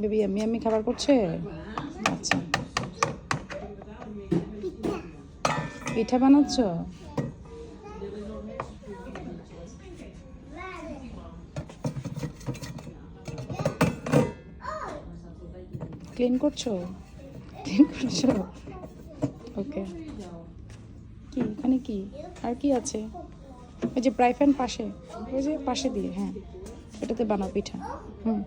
Baby আমি খাবার করছে। আচ্ছা, পিঠা বানাচ্ছ? ক্লিন করছো? ওকে। কি এখানে কি আর কি আছে? ওই যে ফ্রাই প্যান পাশে, ওই যে পাশে দিয়ে, হ্যাঁ এটাতে বানাও পিঠা। হুম,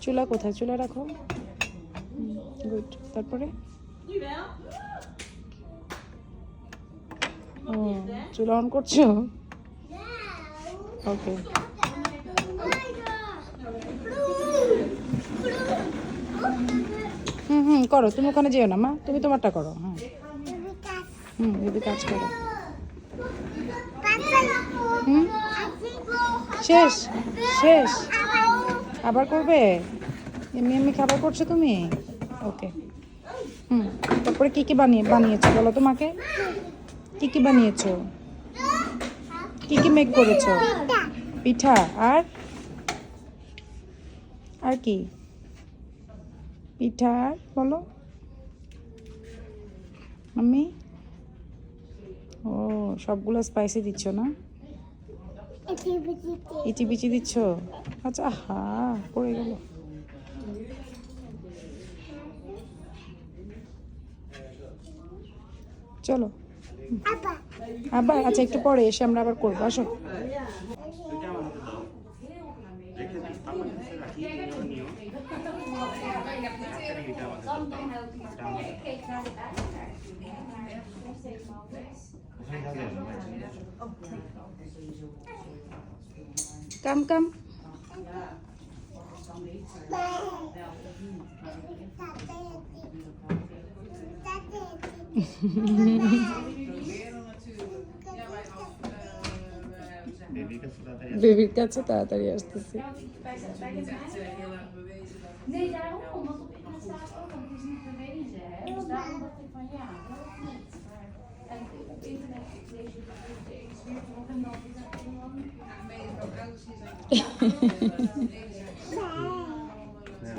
চুলা কোথায়? চুলা রাখো। গুড। তারপরে ও চুলা অন করছো? ওকে। হুম করো, তুমি ওখানে যেও না মা, তুমি তোমারটা করো। হ্যাঁ বেবি কাজ করো। হুম, শেষ শেষ আবার করবে? এমনি খাবার করছো তুমি? ওকে। তারপরে কি বানিয়েছো বলো তো মাকে? কি বানিয়েছো? কি মেক করেছো? পিঠা। আর কি? পিঠা আর বলো মাম্মি। ও সবগুলো স্পাইসি দিচ্ছ না? ইচি বিচি দিচ্ছ? আচ্ছা, হা পড়ে গেল। চলো আবার। আচ্ছা একটু পরে এসে আমরা আবার করবো, আসো। কাম কাম। বেবির কাছে তাড়াতাড়ি আসতেছে। Nee, daarom, want op internet staat ook, want het is niet bewezen. Hè? Dus daarom dacht ik van ja, dat kan niet. En op internet lees je dat de expert erop en dan is dat gewoon. Ja, ben je ook ouders die zijn.